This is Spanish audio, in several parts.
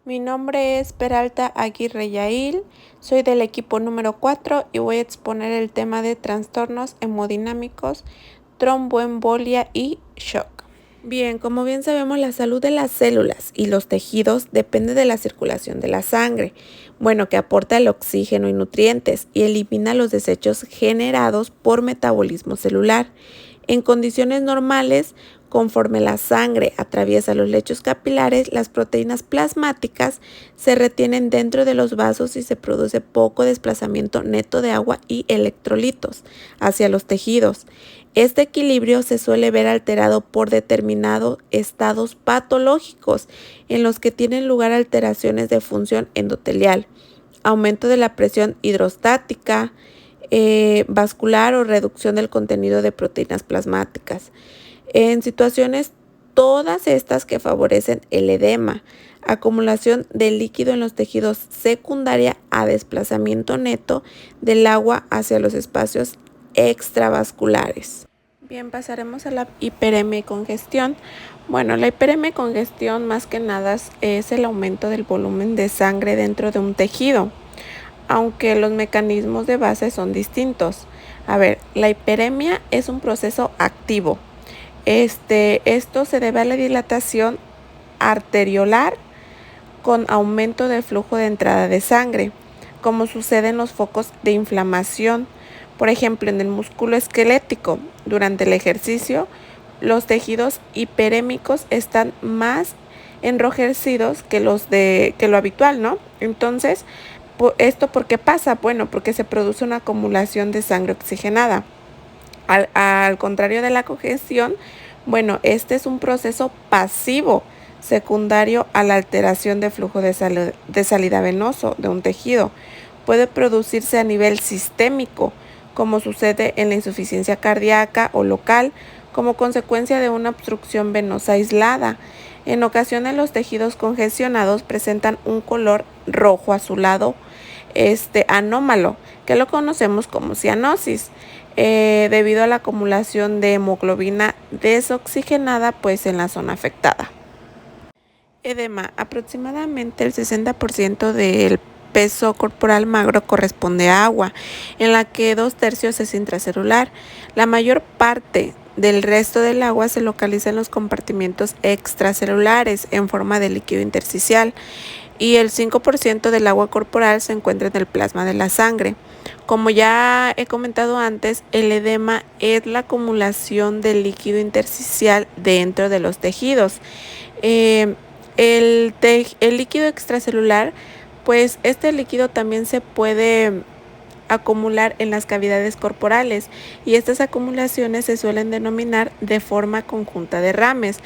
Mi nombre es Peralta Aguirre Yail, soy del equipo número 4 y voy a exponer el tema de trastornos hemodinámicos, tromboembolia y shock. Bien, como bien sabemos, la salud de las células y los tejidos depende de la circulación de la sangre, que aporta el oxígeno y nutrientes y elimina los desechos generados por metabolismo celular. En condiciones normales, conforme la sangre atraviesa los lechos capilares, las proteínas plasmáticas se retienen dentro de los vasos y se produce poco desplazamiento neto de agua y electrolitos hacia los tejidos. Este equilibrio se suele ver alterado por determinados estados patológicos en los que tienen lugar alteraciones de función endotelial, aumento de la presión hidrostática, vascular o reducción del contenido de proteínas plasmáticas. En situaciones todas estas que favorecen el edema, acumulación de líquido en los tejidos secundaria a desplazamiento neto del agua hacia los espacios extravasculares. Bien, pasaremos a la hiperemia y congestión. La hiperemia y congestión más que nada es el aumento del volumen de sangre dentro de un tejido, aunque los mecanismos de base son distintos. La hiperemia es un proceso activo. Esto se debe a la dilatación arteriolar con aumento del flujo de entrada de sangre, como sucede en los focos de inflamación. Por ejemplo, en el músculo esquelético, durante el ejercicio, los tejidos hiperémicos están más enrojecidos que lo habitual, ¿no? Entonces, ¿esto por qué pasa? Porque se produce una acumulación de sangre oxigenada. Al contrario de la congestión, este es un proceso pasivo secundario a la alteración de flujo de salida venoso de un tejido. Puede producirse a nivel sistémico, como sucede en la insuficiencia cardíaca o local, como consecuencia de una obstrucción venosa aislada. En ocasiones los tejidos congestionados presentan un color rojo azulado anómalo, que lo conocemos como cianosis, debido a la acumulación de hemoglobina desoxigenada en la zona afectada. Edema. Aproximadamente el 60% del peso corporal magro corresponde a agua, en la que 2/3 es intracelular. La mayor parte del resto del agua se localiza en los compartimientos extracelulares en forma de líquido intersticial, y el 5% del agua corporal se encuentra en el plasma de la sangre. Como ya he comentado antes, el edema es la acumulación de líquido intersticial dentro de los tejidos. El líquido extracelular, este líquido también se puede acumular en las cavidades corporales, y estas acumulaciones se suelen denominar de forma conjunta derrames.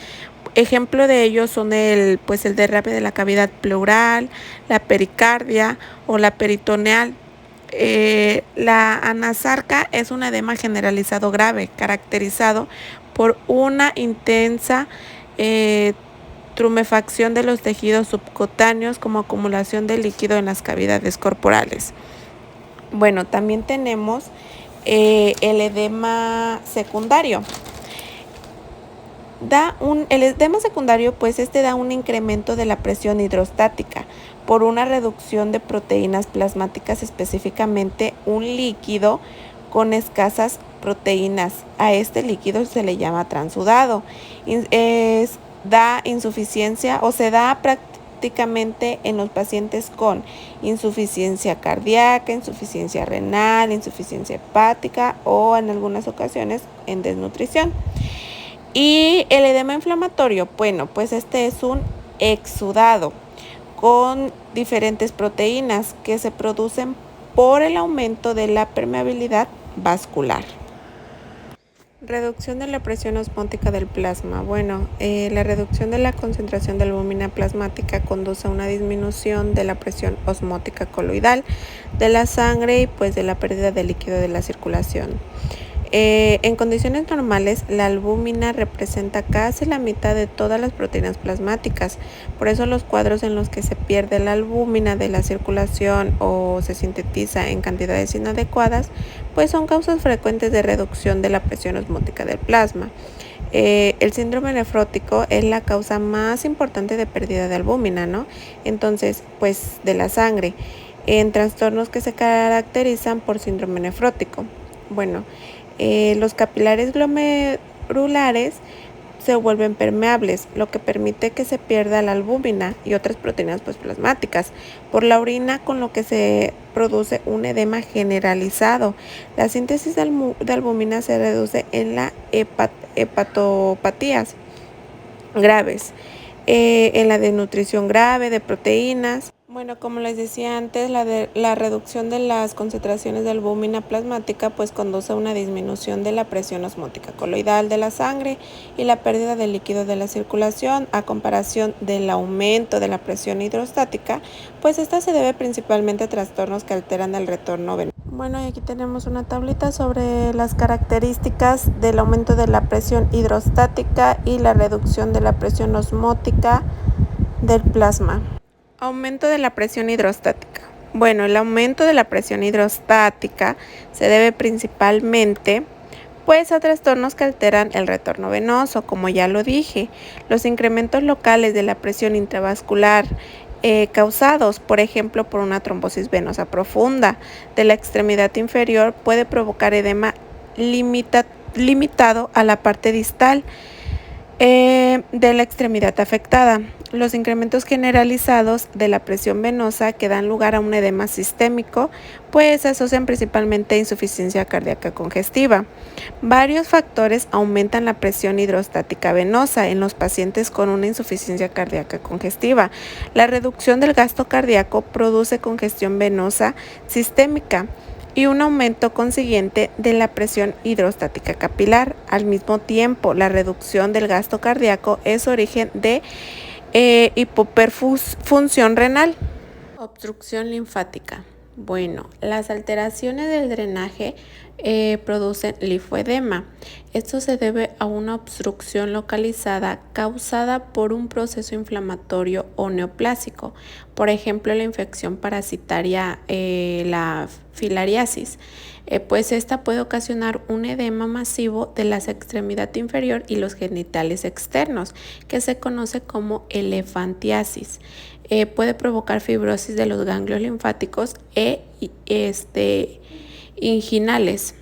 Ejemplo de ellos son el derrame de la cavidad pleural, la pericardia o la peritoneal. La anasarca es un edema generalizado grave, caracterizado por una intensa trumefacción de los tejidos subcutáneos como acumulación de líquido en las cavidades corporales. También tenemos el edema secundario. El edema secundario da un incremento de la presión hidrostática por una reducción de proteínas plasmáticas, específicamente un líquido con escasas proteínas. A este líquido se le llama transudado. Da insuficiencia, o se da prácticamente en los pacientes con insuficiencia cardíaca, insuficiencia renal, insuficiencia hepática o en algunas ocasiones en desnutrición. Y el edema inflamatorio, este es un exudado con diferentes proteínas que se producen por el aumento de la permeabilidad vascular. Reducción de la presión osmótica del plasma. La reducción de la concentración de albúmina plasmática conduce a una disminución de la presión osmótica coloidal de la sangre y de la pérdida de líquido de la circulación. En condiciones normales, la albúmina representa casi la mitad de todas las proteínas plasmáticas. Por eso los cuadros en los que se pierde la albúmina de la circulación o se sintetiza en cantidades inadecuadas, son causas frecuentes de reducción de la presión osmótica del plasma. El síndrome nefrótico es la causa más importante de pérdida de albúmina, ¿no? Entonces, pues de la sangre, en trastornos que se caracterizan por síndrome nefrótico. Bueno, los capilares glomerulares se vuelven permeables, lo que permite que se pierda la albúmina y otras proteínas pues, plasmáticas por la orina, con lo que se produce un edema generalizado. La síntesis de albúmina se reduce en las hepatopatías graves, en la desnutrición grave de proteínas. Bueno, como les decía antes, la reducción de las concentraciones de albúmina plasmática pues conduce a una disminución de la presión osmótica coloidal de la sangre y la pérdida de líquido de la circulación, a comparación del aumento de la presión hidrostática, pues esta se debe principalmente a trastornos que alteran el retorno venoso. Bueno, y aquí tenemos una tablita sobre las características del aumento de la presión hidrostática y la reducción de la presión osmótica del plasma. Aumento de la presión hidrostática. Bueno, el aumento de la presión hidrostática se debe principalmente pues a trastornos que alteran el retorno venoso, como ya lo dije. Los incrementos locales de la presión intravascular causados, por ejemplo, por una trombosis venosa profunda de la extremidad inferior, puede provocar edema limitado a la parte distal de la extremidad afectada. Los incrementos generalizados de la presión venosa que dan lugar a un edema sistémico pues se asocian principalmente a insuficiencia cardíaca congestiva. Varios factores aumentan la presión hidrostática venosa en los pacientes con una insuficiencia cardíaca congestiva. La reducción del gasto cardíaco produce congestión venosa sistémica y un aumento consiguiente de la presión hidrostática capilar. Al mismo tiempo, la reducción del gasto cardíaco es origen de hipoperfunción renal. Obstrucción linfática. Bueno, las alteraciones del drenaje producen linfoedema. Esto se debe a una obstrucción localizada causada por un proceso inflamatorio o neoplásico, por ejemplo la infección parasitaria, la filariasis, pues esta puede ocasionar un edema masivo de la extremidad inferior y los genitales externos, que se conoce como elefantiasis. Puede provocar fibrosis de los ganglios linfáticos inguinales.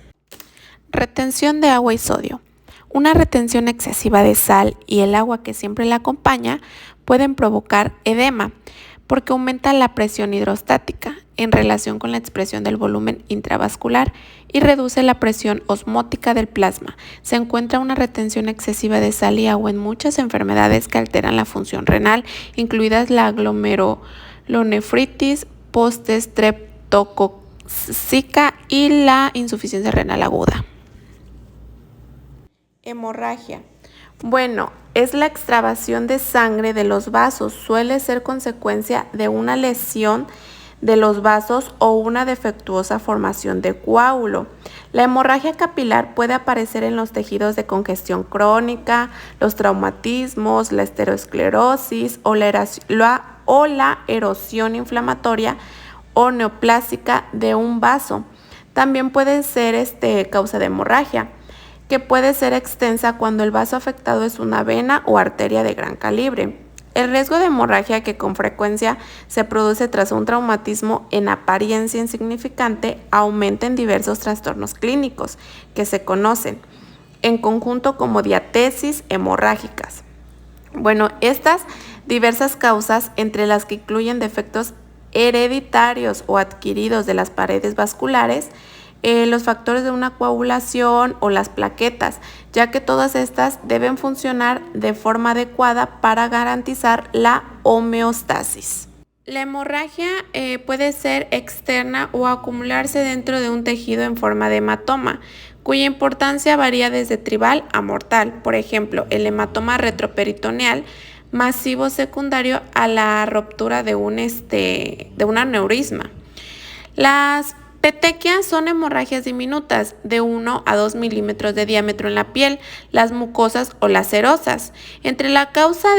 Retención de agua y sodio. Una retención excesiva de sal y el agua que siempre la acompaña pueden provocar edema, porque aumenta la presión hidrostática en relación con la expresión del volumen intravascular y reduce la presión osmótica del plasma. Se encuentra una retención excesiva de sal y agua en muchas enfermedades que alteran la función renal, incluidas la glomerulonefritis, post-streptocócica y la insuficiencia renal aguda. Hemorragia. Bueno, es la extravasación de sangre de los vasos. Suele ser consecuencia de una lesión de los vasos o una defectuosa formación de coágulo. La hemorragia capilar puede aparecer en los tejidos de congestión crónica, los traumatismos, la esteroesclerosis o la erosión inflamatoria o neoplásica de un vaso. También puede ser causa de hemorragia, que puede ser extensa cuando el vaso afectado es una vena o arteria de gran calibre. El riesgo de hemorragia, que con frecuencia se produce tras un traumatismo en apariencia insignificante, aumenta en diversos trastornos clínicos que se conocen en conjunto como diatesis hemorrágicas. Bueno, estas diversas causas, entre las que incluyen defectos hereditarios o adquiridos de las paredes vasculares, los factores de una coagulación o las plaquetas, ya que todas estas deben funcionar de forma adecuada para garantizar la homeostasis. La hemorragia puede ser externa o acumularse dentro de un tejido en forma de hematoma, cuya importancia varía desde tribal a mortal. Por ejemplo, el hematoma retroperitoneal masivo secundario a la ruptura de un aneurisma. Las petequias son hemorragias diminutas de 1 a 2 milímetros de diámetro en la piel, las mucosas o las serosas. Entre las causas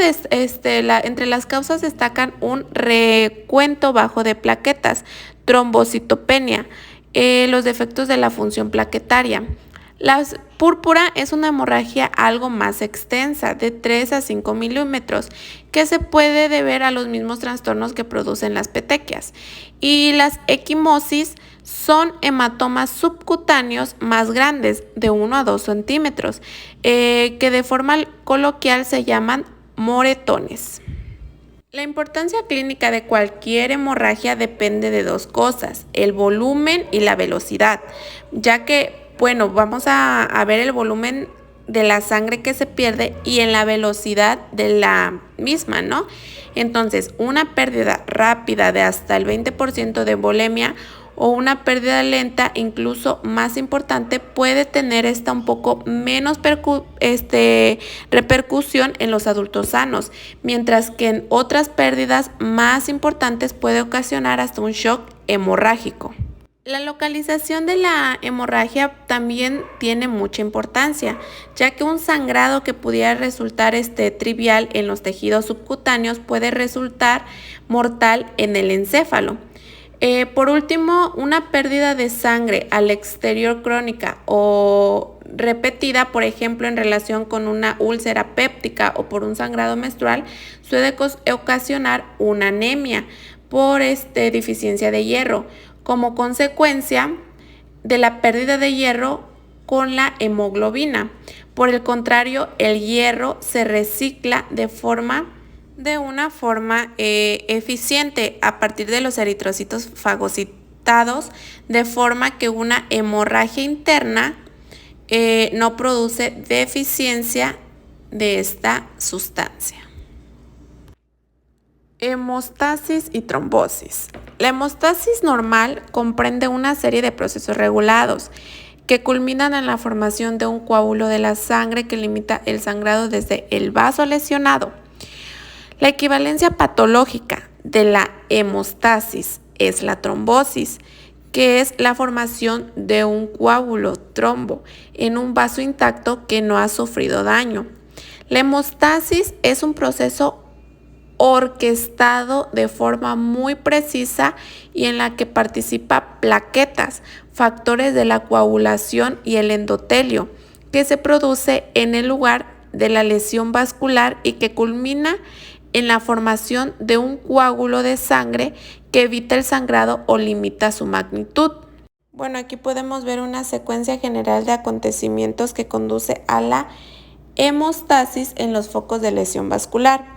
destacan un recuento bajo de plaquetas, trombocitopenia, los defectos de la función plaquetaria, La púrpura es una hemorragia algo más extensa, de 3 a 5 milímetros, que se puede deber a los mismos trastornos que producen las petequias. Y las equimosis son hematomas subcutáneos más grandes, de 1 a 2 centímetros, que de forma coloquial se llaman moretones. La importancia clínica de cualquier hemorragia depende de dos cosas, el volumen y la velocidad, ya que, bueno, vamos a ver el volumen de la sangre que se pierde y en la velocidad de la misma, ¿no? Entonces, una pérdida rápida de hasta el 20% de volemia o una pérdida lenta, incluso más importante, puede tener un poco menos repercusión en los adultos sanos, mientras que en otras pérdidas más importantes puede ocasionar hasta un shock hemorrágico. La localización de la hemorragia también tiene mucha importancia, ya que un sangrado que pudiera resultar trivial en los tejidos subcutáneos puede resultar mortal en el encéfalo. Por último, una pérdida de sangre al exterior crónica o repetida, por ejemplo, en relación con una úlcera péptica o por un sangrado menstrual, suele ocasionar una anemia por deficiencia de hierro, como consecuencia de la pérdida de hierro con la hemoglobina. Por el contrario, el hierro se recicla de una forma eficiente a partir de los eritrocitos fagocitados, de forma que una hemorragia interna no produce deficiencia de esta sustancia. Hemostasis y trombosis. La hemostasis normal comprende una serie de procesos regulados que culminan en la formación de un coágulo de la sangre que limita el sangrado desde el vaso lesionado. La equivalencia patológica de la hemostasis es la trombosis, que es la formación de un coágulo trombo en un vaso intacto que no ha sufrido daño. La hemostasis es un proceso orquestado de forma muy precisa y en la que participan plaquetas, factores de la coagulación y el endotelio, que se produce en el lugar de la lesión vascular y que culmina en la formación de un coágulo de sangre que evita el sangrado o limita su magnitud. Bueno, aquí podemos ver una secuencia general de acontecimientos que conduce a la hemostasis en los focos de lesión vascular.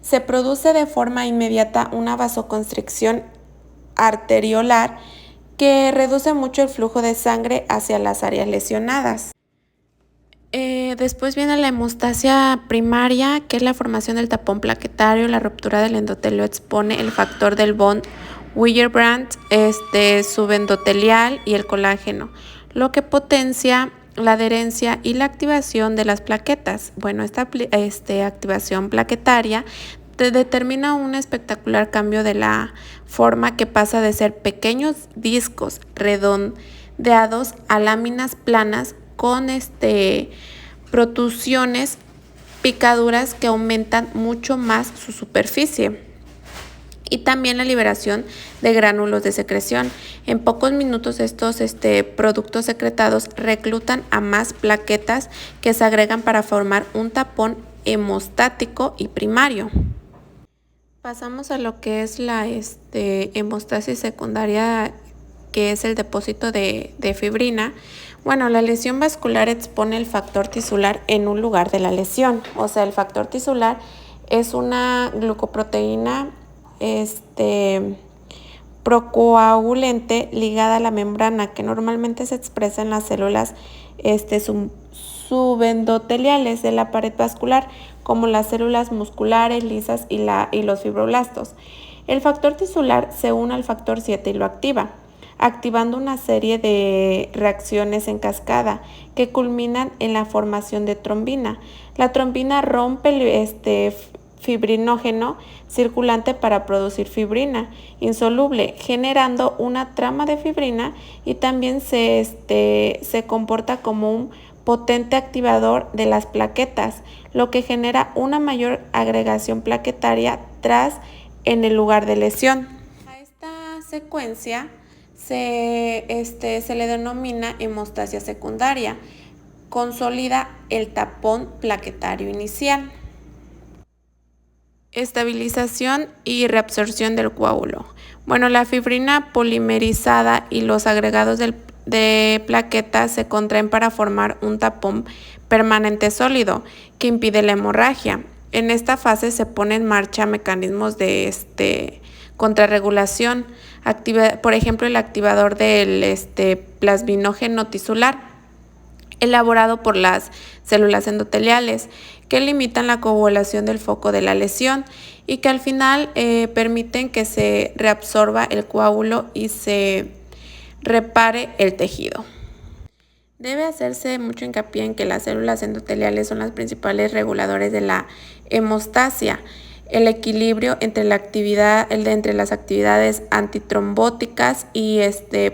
Se produce de forma inmediata una vasoconstricción arteriolar que reduce mucho el flujo de sangre hacia las áreas lesionadas. Después viene la hemostasia primaria, que es la formación del tapón plaquetario. La ruptura del endotelio expone el factor del von Willebrand subendotelial y el colágeno, lo que potencia la adherencia y la activación de las plaquetas. Bueno, esta activación plaquetaria determina un espectacular cambio de la forma, que pasa de ser pequeños discos redondeados a láminas planas con protrusiones, picaduras que aumentan mucho más su superficie. Y también la liberación de gránulos de secreción. En pocos minutos estos productos secretados reclutan a más plaquetas que se agregan para formar un tapón hemostático y primario. Pasamos a lo que es la hemostasis secundaria, que es el depósito de fibrina. Bueno, la lesión vascular expone el factor tisular en un lugar de la lesión. O sea, el factor tisular es una glucoproteína procoagulante ligada a la membrana, que normalmente se expresa en las células subendoteliales de la pared vascular, como las células musculares lisas y los fibroblastos. El factor tisular se une al factor 7 y lo activa, activando una serie de reacciones en cascada que culminan en la formación de trombina. La trombina rompe el fibrinógeno circulante para producir fibrina insoluble, generando una trama de fibrina, y también se comporta como un potente activador de las plaquetas, lo que genera una mayor agregación plaquetaria en el lugar de lesión. A esta secuencia se le denomina hemostasia secundaria. Consolida el tapón plaquetario inicial. Estabilización y reabsorción del coágulo. Bueno, la fibrina polimerizada y los agregados de plaquetas se contraen para formar un tapón permanente sólido que impide la hemorragia. En esta fase se pone en marcha mecanismos de contrarregulación, por ejemplo el activador del plasminógeno tisular, elaborado por las células endoteliales, que limitan la coagulación del foco de la lesión y que al final permiten que se reabsorba el coágulo y se repare el tejido. Debe hacerse mucho hincapié en que las células endoteliales son las principales reguladores de la hemostasia. El equilibrio entre entre las actividades antitrombóticas y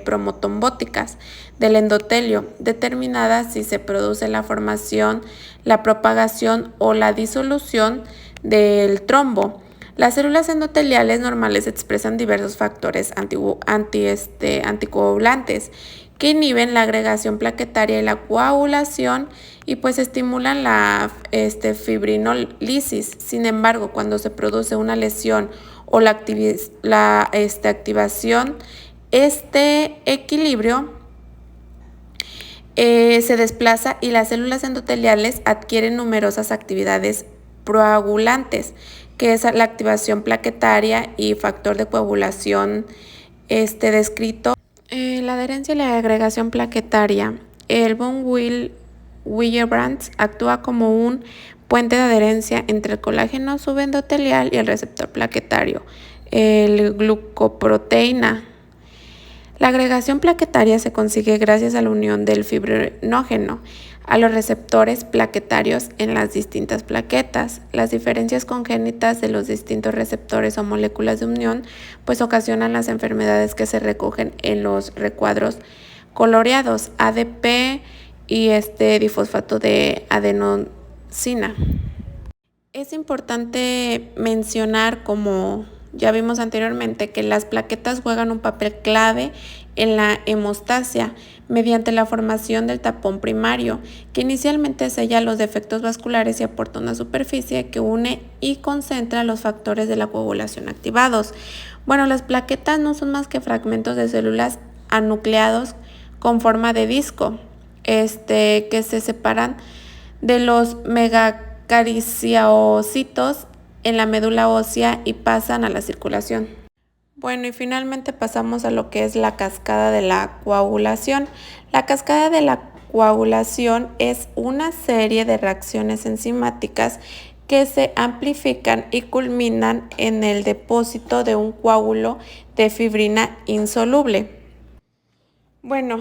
promotrombóticas del endotelio, determinadas si se produce la formación, la propagación o la disolución del trombo. Las células endoteliales normales expresan diversos factores anticoagulantes que inhiben la agregación plaquetaria y la coagulación y pues estimulan la fibrinólisis. Sin embargo, cuando se produce una lesión o la activación, este equilibrio se desplaza y las células endoteliales adquieren numerosas actividades proagulantes, que es la activación plaquetaria y factor de coagulación descrito. La adherencia y la agregación plaquetaria. El von Willebrand actúa como un puente de adherencia entre el colágeno subendotelial y el receptor plaquetario, el glucoproteína. La agregación plaquetaria se consigue gracias a la unión del fibrinógeno a los receptores plaquetarios en las distintas plaquetas. Las diferencias congénitas de los distintos receptores o moléculas de unión pues ocasionan las enfermedades que se recogen en los recuadros coloreados, ADP y difosfato de adenosina. Es importante mencionar, como ya vimos anteriormente, que las plaquetas juegan un papel clave en la hemostasia mediante la formación del tapón primario, que inicialmente sella los defectos vasculares y aporta una superficie que une y concentra los factores de la coagulación activados. Bueno, las plaquetas no son más que fragmentos de células anucleados con forma de disco, que se separan de los megacariciocitos en la médula ósea y pasan a la circulación. Bueno, y finalmente pasamos a lo que es la cascada de la coagulación. La cascada de la coagulación es una serie de reacciones enzimáticas que se amplifican y culminan en el depósito de un coágulo de fibrina insoluble. Bueno,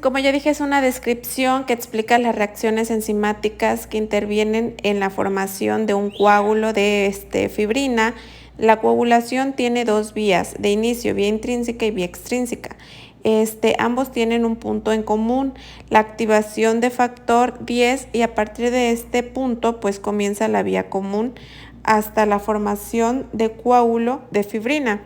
como ya dije, es una descripción que explica las reacciones enzimáticas que intervienen en la formación de un coágulo de fibrina. La coagulación tiene dos vías de inicio, vía intrínseca y vía extrínseca. Ambos tienen un punto en común, la activación de factor 10, y a partir de este punto pues comienza la vía común hasta la formación de coágulo de fibrina.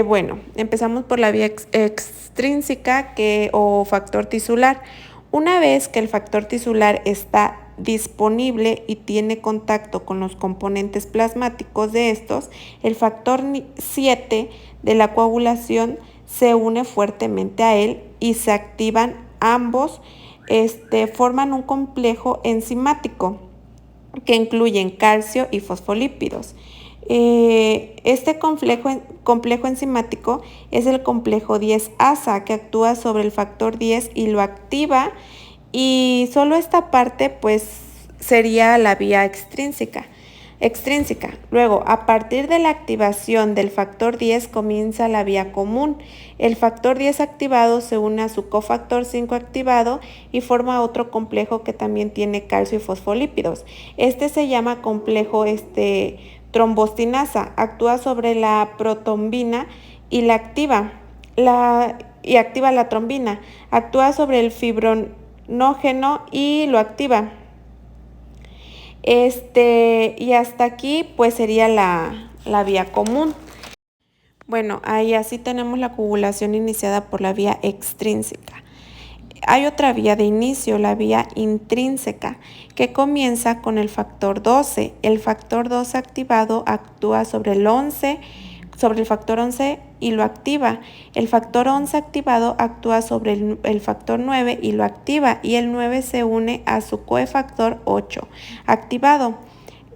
Bueno, empezamos por la vía extrínseca o factor tisular. Una vez que el factor tisular está disponible y tiene contacto con los componentes plasmáticos de estos, el factor 7 de la coagulación se une fuertemente a él y se activan ambos, forman un complejo enzimático que incluyen calcio y fosfolípidos. Este complejo enzimático es el complejo 10-ASA, que actúa sobre el factor 10 y lo activa, y solo esta parte pues sería la vía extrínseca. Luego, a partir de la activación del factor 10 comienza la vía común. El factor 10 activado se une a su cofactor 5 activado y forma otro complejo que también tiene calcio y fosfolípidos. Se llama complejo trombostinasa. Actúa sobre la protombina y activa la trombina. Actúa sobre el fibrinógeno y lo activa. Y hasta aquí pues sería la vía común. Bueno, ahí así tenemos la coagulación iniciada por la vía extrínseca. Hay otra vía de inicio, la vía intrínseca, que comienza con el factor 12. El factor 12 activado actúa sobre el factor 11 y lo activa. El factor 11 activado actúa sobre el factor 9 y lo activa, y el 9 se une a su cofactor 8 activado.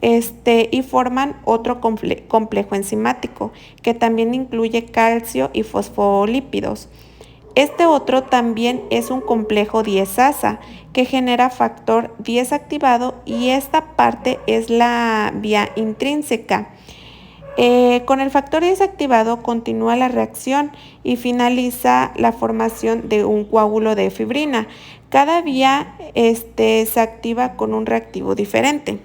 Y forman otro complejo enzimático que también incluye calcio y fosfolípidos. Este otro también es un complejo diezasa que genera factor 10 activado, y esta parte es la vía intrínseca. Con el factor 10 activado continúa la reacción y finaliza la formación de un coágulo de fibrina. Cada vía se activa con un reactivo diferente.